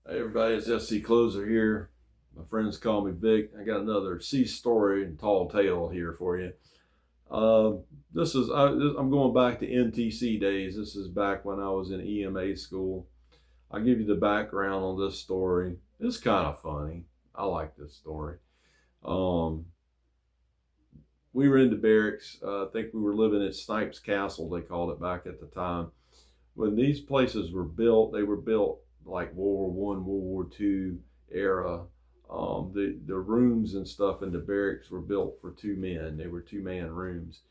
Hey everybody, it's SC Closer here. My friends call me Vic. I got another sea story and tall tale here for you. I'm going back to NTC days. This is back when I was in EMA school. I'll give you the background on this story. It's kind of funny. I like this story. Um, we were in the barracks. I think we were living at Snipes Castle, they called it back at the time. When these places were built, they were built like World War One, World War Two era. The rooms and stuff in the barracks were built for two men. They were 2-man rooms.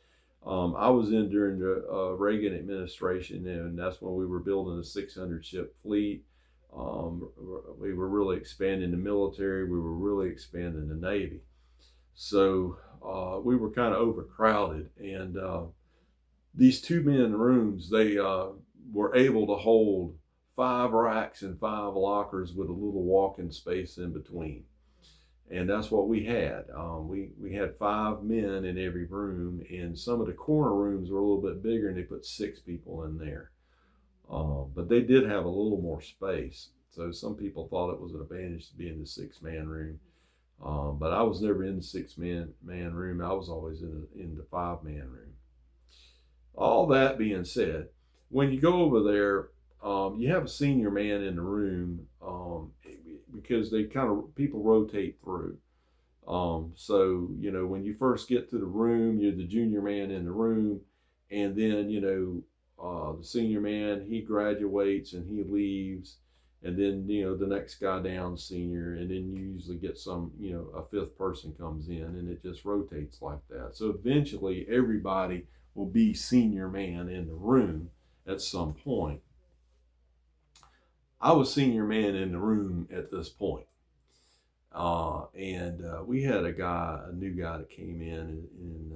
I was in during the Reagan administration, and that's when we were building a 600 ship fleet. We were really expanding the military. We were really expanding the Navy. So we were kind of overcrowded, and these 2-man rooms, they were able to hold 5 racks and 5 lockers with a little walk-in space in between. And that's what we had. We had 5 men in every room, and some of the corner rooms were a little bit bigger, and they put 6 people in there. But they did have a little more space. So some people thought it was an advantage to be in the 6-man room. But I was never in the 6-man room. I was always in the 5-man room. All that being said, when you go over there, you have a senior man in the room because they kind of people rotate through. So when you first get to the room, you're the junior man in the room, and then the senior man, he graduates and he leaves, and then the next guy down senior, and then you usually get a fifth person comes in, and it just rotates like that. So eventually everybody will be senior man in the room at some point. I was senior man in the room at this point. And we had a new guy that came in, and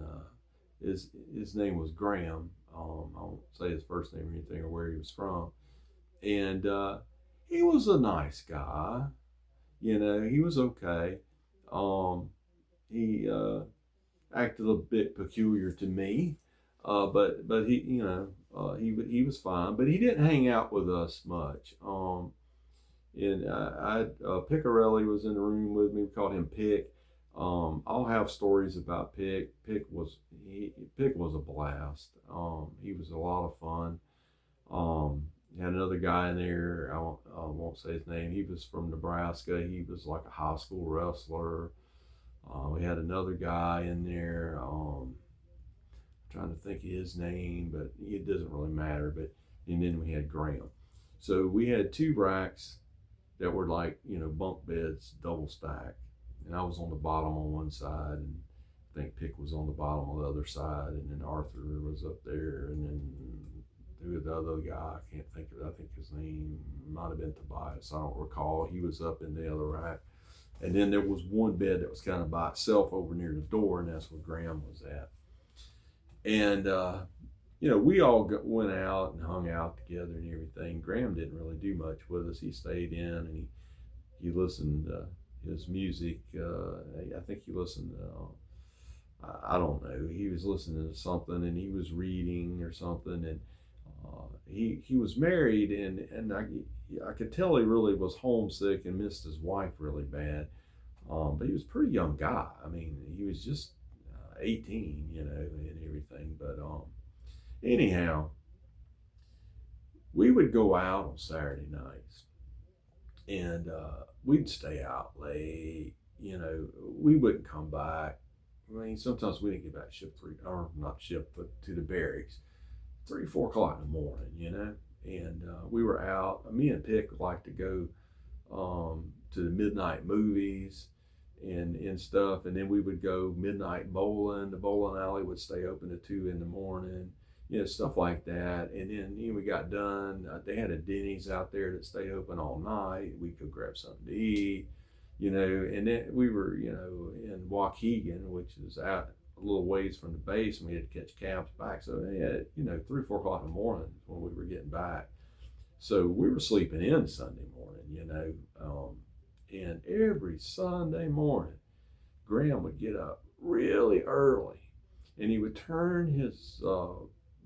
his name was Graham. I won't say his first name or anything or where he was from. And he was a nice guy. He was okay. He acted a bit peculiar to me, but he was fine. But he didn't hang out with us much. And Picarelli was in the room with me. We called him Pick. I'll have stories about Pick. Pick was a blast. He was a lot of fun. Had another guy in there. I won't say his name. He was from Nebraska. He was like a high school wrestler. We had another guy in there. Trying to think of his name, but it doesn't really matter. And then we had Graham. So we had 2 racks that were like bunk beds, double stacked, and I was on the bottom on one side, and I think Pick was on the bottom on the other side, and then Arthur was up there, and then the other guy, I can't think of it. I think his name might have been Tobias. I don't recall. He was up in the other rack. And then there was one bed that was kind of by itself over near the door, and that's where Graham was at. And, we all went out and hung out together and everything. Graham didn't really do much with us. He stayed in, and he listened to his music. I think he listened to, I don't know, he was listening to something, and he was reading or something. And he was married, and I could tell he really was homesick and missed his wife really bad. But he was a pretty young guy. I mean, he was just 18, and everything. But anyhow, we would go out on Saturday nights, and we'd stay out late. We wouldn't come back. I mean, sometimes we didn't get back but to the barracks 3, 4 o'clock in the morning, and we were out. Me and Pick liked to go to the midnight movies and stuff, and then we would go midnight bowling. The bowling alley would stay open at 2 in the morning, stuff like that. And then we got done. They had a Denny's out there that stayed open all night. We could grab something to eat, and then we were in Waukegan, which is out a little ways from the base, and we had to catch cabs back. So at 3, 4 o'clock in the morning when we were getting back. So we were sleeping in Sunday morning, and every Sunday morning, Graham would get up really early, and he would turn his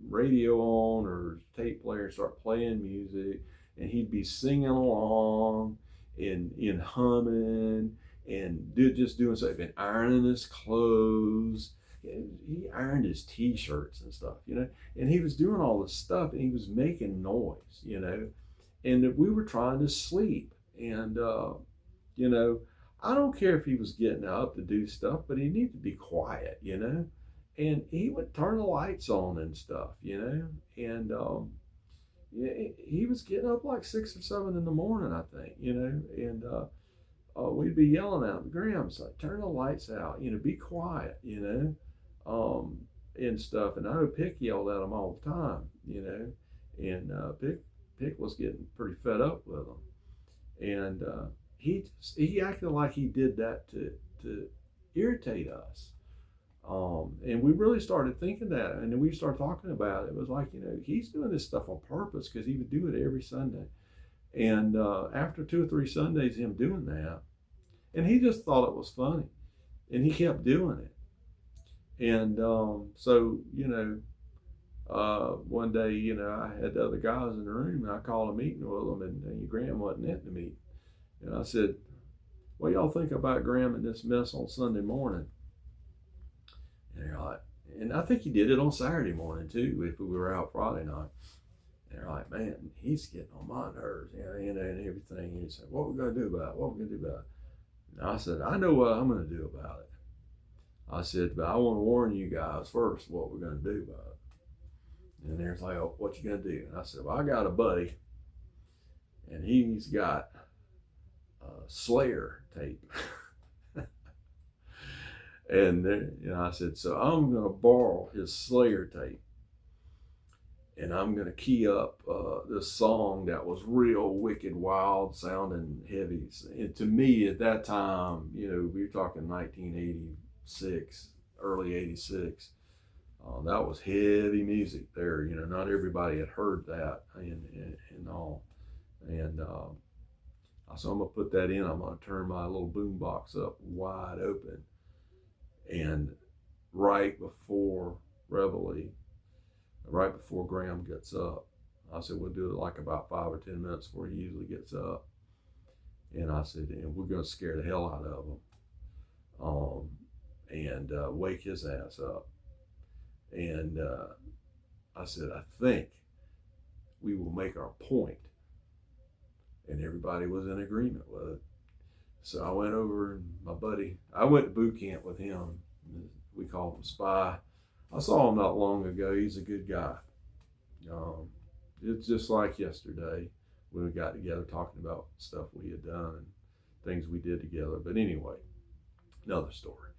radio on or tape player and start playing music, and he'd be singing along, and humming and just doing stuff, and ironing his clothes. He ironed his t-shirts and stuff, and he was doing all this stuff, and he was making noise, and we were trying to sleep. And I don't care if he was getting up to do stuff, but he needed to be quiet, and he would turn the lights on and stuff, and he was getting up like 6 or 7 in the morning, I think, and we'd be yelling at him, Graham's like, turn the lights out, be quiet, and stuff. And I know Pick yelled at him all the time, and Pick was getting pretty fed up with him. And he acted like he did that to irritate us. And we really started thinking that, and then we started talking about it. It was like, he's doing this stuff on purpose, because he would do it every Sunday. And after 2 or 3 Sundays, him doing that, and he just thought it was funny, and he kept doing it. And so, one day, I had the other guys in the room, and I called a meeting with them, and Graham wasn't at the meeting. And I said, what y'all think about Graham and this mess on Sunday morning? And they're like, and I think he did it on Saturday morning too, if we were out Friday night. And they're like, man, he's getting on my nerves, and everything. And he said, what we gonna do about it? What we gonna do about it? And I said, I know what I'm gonna do about it. I said, but I want to warn you guys first what we're gonna do about it. And they're like, oh, what you gonna do? And I said, well, I got a buddy, and he's got Slayer tape. And then, I said, so I'm going to borrow his Slayer tape, and I'm going to key up this song that was real wicked, wild sounding, heavy. And to me at that time, we were talking 1986, early 86. That was heavy music there. Not everybody had heard that and all. And so I'm going to put that in. I'm going to turn my little boom box up wide open. And right before Reveille, right before Graham gets up, I said, we'll do it like about 5 or 10 minutes before he usually gets up. And I said, and we're going to scare the hell out of him and wake his ass up. And I said, I think we will make our point. And everybody was in agreement with it. So I went over, and my buddy, I went to boot camp with him. We called him Spy. I saw him not long ago. He's a good guy. It's just like yesterday when we got together talking about stuff we had done and things we did together. But anyway, another story.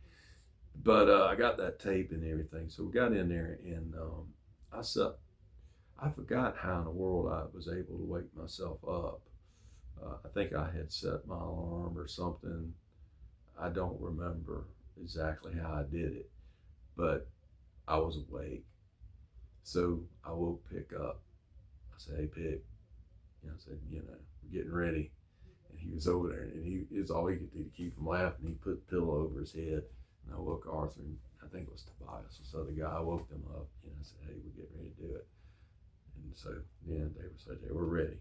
But I got that tape and everything. So we got in there, and I forgot how in the world I was able to wake myself up. I think I had set my alarm or something. I don't remember exactly how I did it, but I was awake. So I woke Pick up. I said, hey, Pick. I said, we're getting ready. And he was over there, and it's all he could do to keep from laughing. He put the pillow over his head, and I woke Arthur, and I think it was Tobias, this other guy. I woke them up, and I said, hey, we're getting ready to do it. And so then they were ready.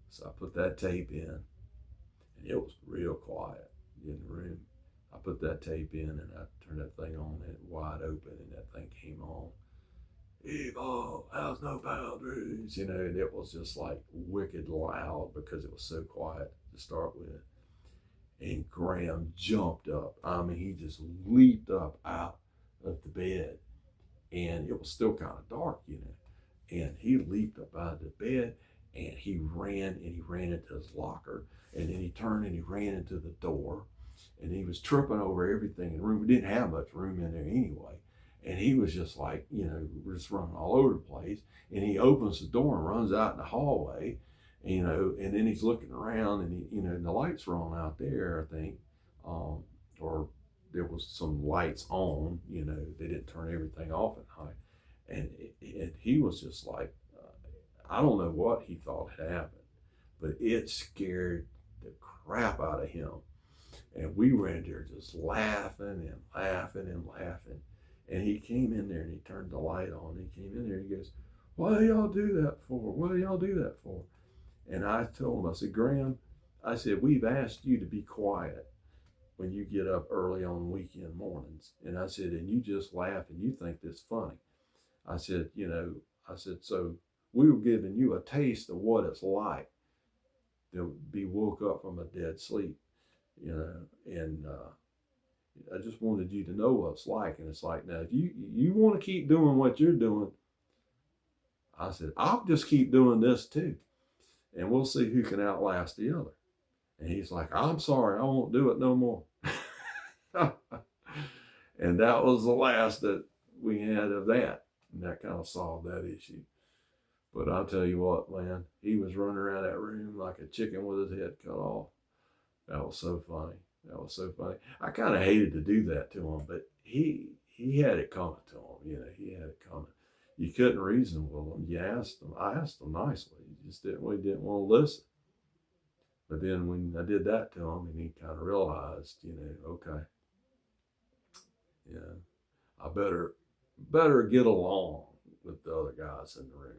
So I put that tape in, and it was real quiet in the room. I put that tape in, and I turned that thing on, and it wide open, and that thing came on. Evil has no boundaries, and it was just like wicked loud because it was so quiet to start with. And Graham jumped up. I mean, he just leaped up out of the bed, and it was still kind of dark, and he leaped up out of the bed, and he ran into his locker, and then he turned and he ran into the door, and he was tripping over everything in the room. We didn't have much room in there anyway. And he was just like, we're just running all over the place. And he opens the door and runs out in the hallway, and then he's looking around, and and the lights were on out there, I think, or there was some lights on, they didn't turn everything off at night. And he was just like, I don't know what he thought had happened, but it scared the crap out of him. And we were in there just laughing and laughing and laughing. And he came in there and he turned the light on. He came in there and he goes, what do y'all do that for? What do y'all do that for? And I told him, I said, Graham, I said, we've asked you to be quiet when you get up early on weekend mornings. And I said, and you just laugh and you think this funny. I said, so we were giving you a taste of what it's like to be woke up from a dead sleep, and I just wanted you to know what it's like. And it's like, now, if you want to keep doing what you're doing, I said, I'll just keep doing this too. And we'll see who can outlast the other. And he's like, I'm sorry, I won't do it no more. And that was the last that we had of that. And that kind of solved that issue. But I'll tell you what, man, he was running around that room like a chicken with his head cut off. That was so funny. That was so funny. I kind of hated to do that to him, but he had it coming to him. He had it coming. You couldn't reason with him. You asked him. I asked him nicely. He just didn't want to listen. But then when I did that to him, and he kind of realized, okay, I better get along with the other guys in the room.